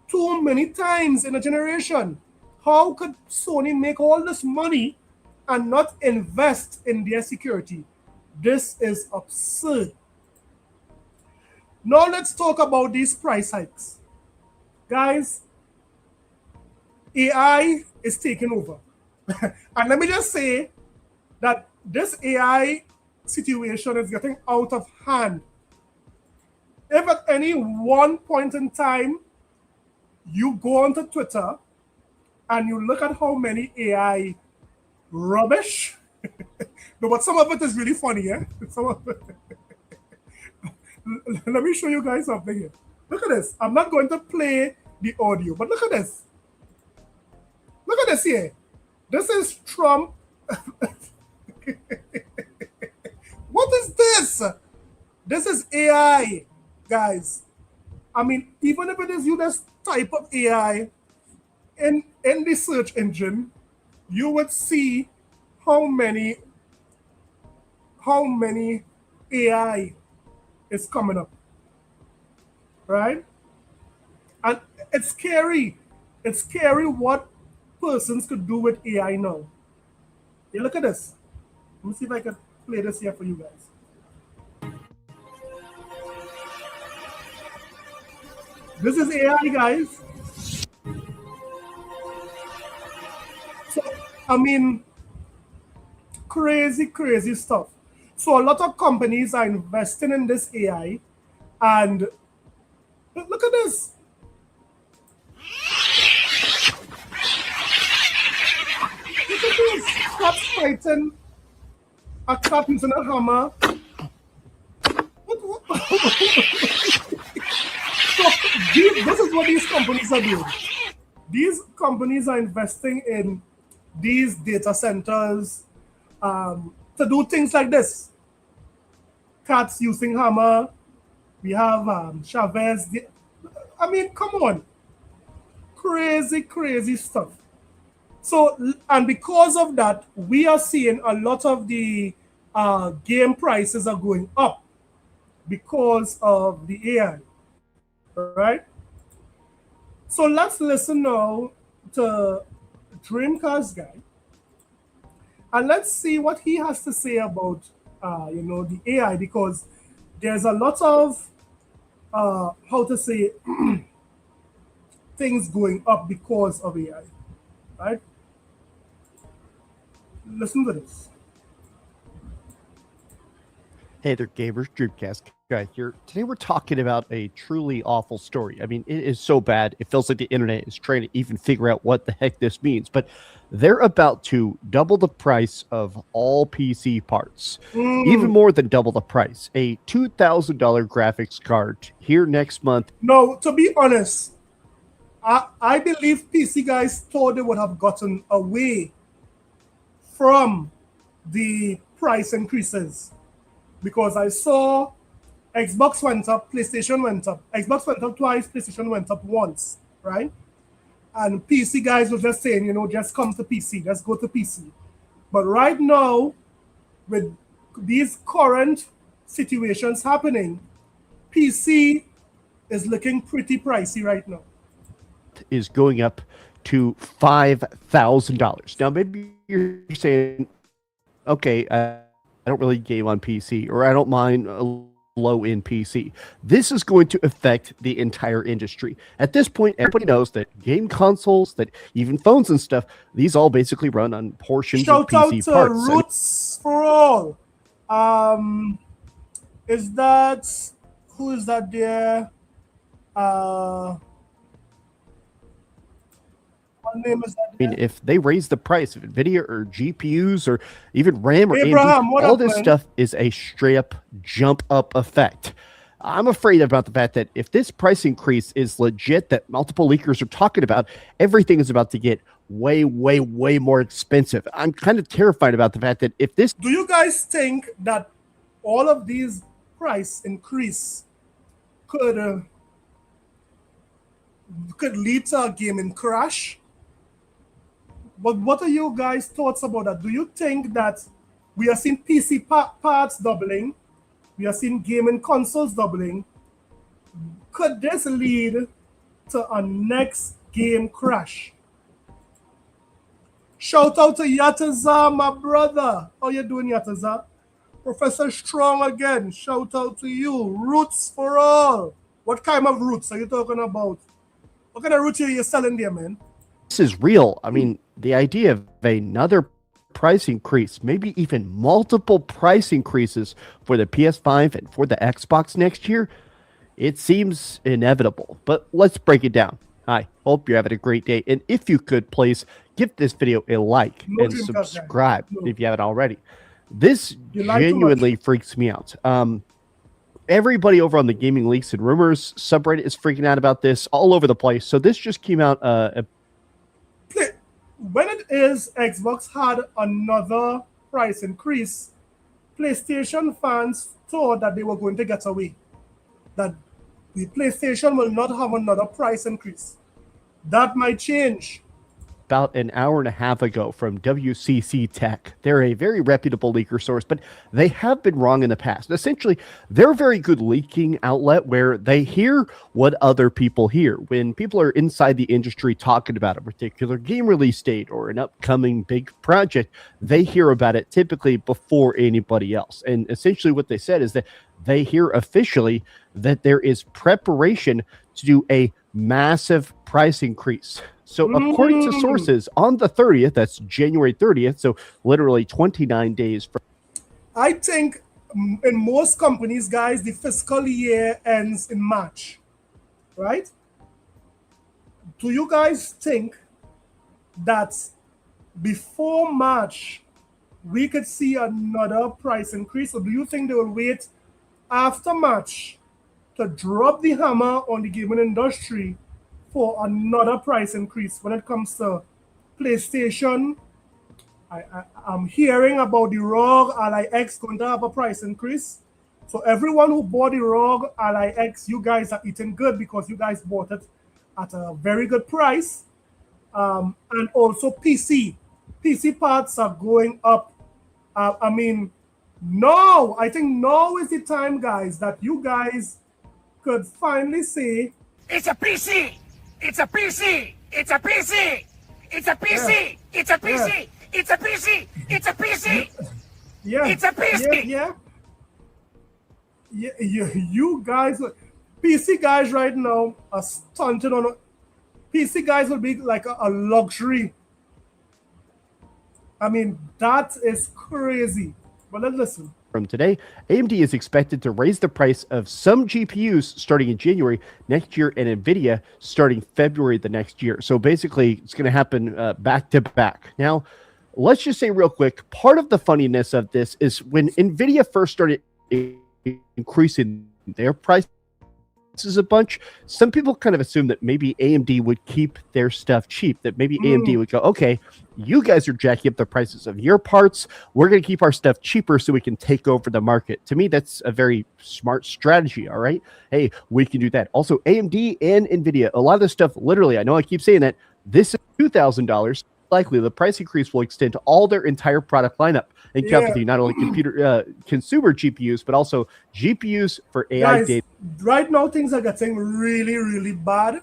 too many times in a generation. How could Sony make all this money and not invest in their security? This is absurd. Now let's talk about these price hikes. Guys, AI is taking over. And let me just say that this AI situation is getting out of hand. If at any one point in time you go onto Twitter and you look at how many AI rubbish, no, but some of it is really funny, eh? Some of it. Let me show you guys something here. Look at this. I'm not going to play the audio, but look at this. Look at this here. This is Trump. What is this? This is AI, guys. I mean, even if it is you this type of AI in the search engine, you would see how many AI is coming up, right? And it's scary. It's scary what persons could do with AI now. You look at this. Let me see if I can play this here for you guys. This is AI, guys. So, I mean, crazy stuff. So a lot of companies are investing in this AI, and look at this. Look at this. Cats fighting a cat using a hammer. What? So this is what these companies are doing. These companies are investing in these data centers to do things like this. Cats using hammer. We have Chavez. I mean, come on. Crazy stuff. So, and because of that, we are seeing a lot of the game prices are going up because of the AI, right? So let's listen now to Dreamcast guy, and let's see what he has to say about the AI, because there's a lot of how to say things going up because of AI, right? Listen to this. Hey there, gamers. Dreamcast guy here. Today we're talking about a truly awful story. I mean, it is so bad. It feels like the internet is trying to even figure out what the heck this means. But they're about to double the price of all PC parts. Even more than double the price. A $2,000 graphics card here next month. No, to be honest, I believe PC guys thought they would have gotten away from the price increases, because I saw Xbox went up, PlayStation went up. Xbox went up twice, PlayStation went up once, right? And PC guys were just saying, just come to PC, let's go to PC. But right now, with these current situations happening, PC is looking pretty pricey right now. Is going up to $5,000. Now, maybe you're saying, okay, I don't really game on PC, or I don't mind a low-end PC. This is going to affect the entire industry. At this point, everybody knows that game consoles, that even phones and stuff, these all basically run on portions of PC parts. Shout out to Roots for All. Who is that there? name is that? I mean, if they raise the price of NVIDIA or GPUs or even RAM or Abraham, AMD, what all up, this man? stuff is a straight up jump up effect. I'm afraid about the fact that if this price increase is legit, that multiple leakers are talking about, everything is about to get way, way, way more expensive. I'm kind of terrified about the fact that if this... Do you guys think that all of these price increase could lead to a gaming crash? But what are you guys' thoughts about that? Do you think that we are seeing PC parts doubling? We are seeing gaming consoles doubling. Could this lead to a next game crash? Shout out to Yataza, my brother. How you doing, Yataza? Professor Strong again. Shout out to you. Roots for all. What kind of roots are you talking about? What kind of roots are you selling there, man? This is real. I mean, the idea of another price increase, maybe even multiple price increases for the PS5 and for the Xbox next year, it seems inevitable. But let's break it down. I hope you're having a great day. And if you could, please give this video a like and subscribe if you haven't already. This genuinely freaks me out. Everybody over on the Gaming Leaks and Rumors subreddit is freaking out about this all over the place. So this just came out when it is Xbox had another price increase, PlayStation fans thought that they were going to get away. That the PlayStation will not have another price increase. That might change. About an hour and a half ago from WCC Tech. They're a very reputable leaker source, but they have been wrong in the past. Essentially, they're a very good leaking outlet where they hear what other people hear. When people are inside the industry talking about a particular game release date or an upcoming big project, they hear about it typically before anybody else. And essentially what they said is that they hear officially that there is preparation to do a massive price increase. So according to sources, on the 30th, that's January 30th, so literally 29 days from... I think in most companies, guys, the fiscal year ends in March, right? Do you guys think that before March, we could see another price increase? Or do you think they will wait after March to drop the hammer on the gaming industry for another price increase when it comes to PlayStation? I'm hearing about the ROG Ally X going to have a price increase. So everyone who bought the ROG Ally X, you guys are eating good because you guys bought it at a very good price. And also PC parts are going up. I mean, now, I think now is the time, guys, that you guys could finally say, it's a PC! It's a PC! It's a PC! It's a PC! It's a PC! It's a PC! It's a PC! Yeah. It's a PC! Yeah. You guys, PC guys right now are stunting on it. PC guys will be like a luxury. I mean, that is crazy. But let's listen. From today, AMD is expected to raise the price of some GPUs starting in January next year and NVIDIA starting February the next year. So basically, it's going to happen back to back. Now, let's just say real quick, part of the funniness of this is when NVIDIA first started increasing their prices a bunch, some people kind of assumed that maybe AMD would keep their stuff cheap, that maybe AMD would go, okay, you guys are jacking up the prices of your parts. We're going to keep our stuff cheaper so we can take over the market. To me, that's a very smart strategy, all right? Hey, we can do that. Also, AMD and NVIDIA, a lot of this stuff, literally, I know I keep saying that, this is $2,000. Likely, the price increase will extend to all their entire product lineup, encompassing not only consumer GPUs, but also GPUs for AI data. Right now, things are getting really, really bad.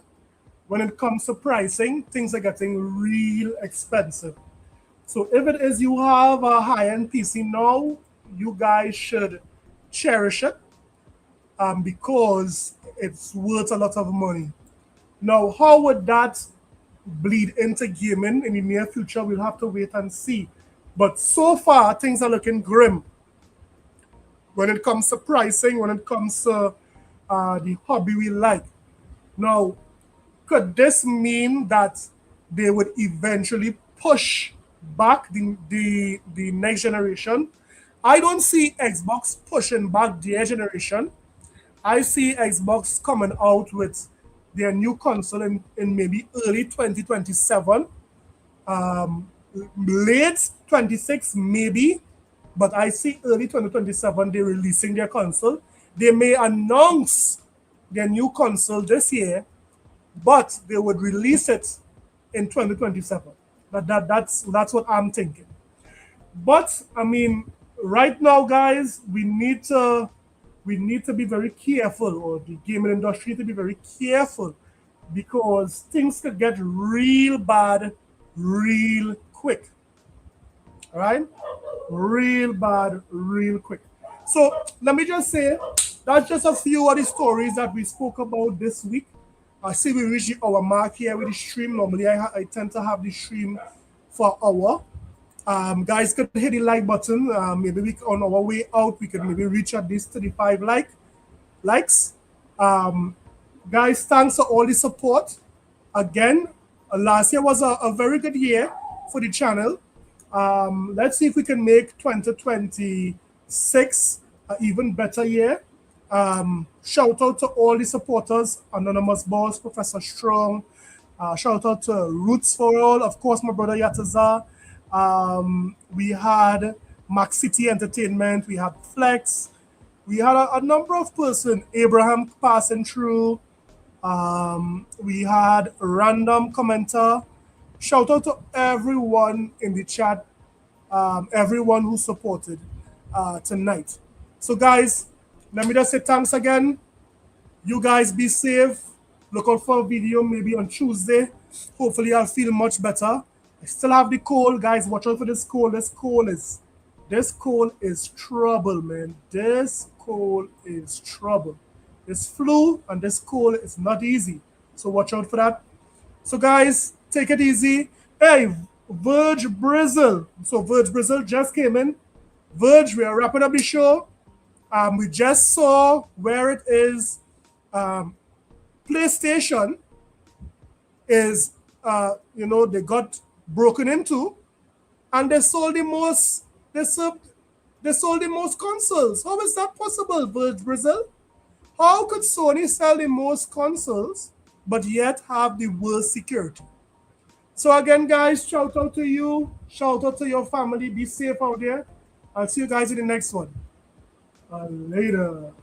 When it comes to pricing, things are getting real expensive. So if it is you have a high-end PC now, you guys should cherish it because it's worth a lot of money. Now, how would that bleed into gaming in the near future? We'll have to wait and see. But so far, things are looking grim. When it comes to pricing, when it comes to the hobby we like. Now, could this mean that they would eventually push back the next generation. I don't see Xbox pushing back their generation. I see Xbox coming out with their new console in maybe early 2027, late 26 maybe, but I see early 2027 they're releasing their console. They may announce their new console this year, but they would release it in 2027. That's what I'm thinking. But I mean, right now, guys, we need to be very careful, or the gaming industry need to be very careful, because things could get real bad real quick. All right? Real bad, real quick. So let me just say, that's just a few of the stories that we spoke about this week. I see we reached our mark here with the stream. Normally, I tend to have the stream for an hour. Guys, could hit the like button. Maybe on our way out, we could maybe reach at least 35 likes. Guys, thanks for all the support. Again, last year was a very good year for the channel. Let's see if we can make 2026 an even better year. Shout out to all the supporters, Anonymous Boss, Professor Strong. Shout out to Roots for All, of course, my brother Yataza. We had Max City Entertainment, we had Flex, we had a number of persons, Abraham passing through, we had Random Commenter. Shout out to everyone in the chat, everyone who supported tonight. So guys, let me just say thanks again. You guys be safe. Look out for a video maybe on Tuesday. Hopefully I'll feel much better. I still have the cold, guys. Watch out for this cold. This cold is trouble, man. This cold is trouble. This flu and this cold is not easy. So watch out for that. So guys, take it easy. Hey, Verge Brazil. So Verge Brazil just came in. Verge, we are wrapping up the show. We just saw where it is. PlayStation is, they got broken into, and they sold the most. They sold the most consoles. How is that possible, Brazil? How could Sony sell the most consoles but yet have the worst security? So again, guys, shout out to you. Shout out to your family. Be safe out there. I'll see you guys in the next one. Later.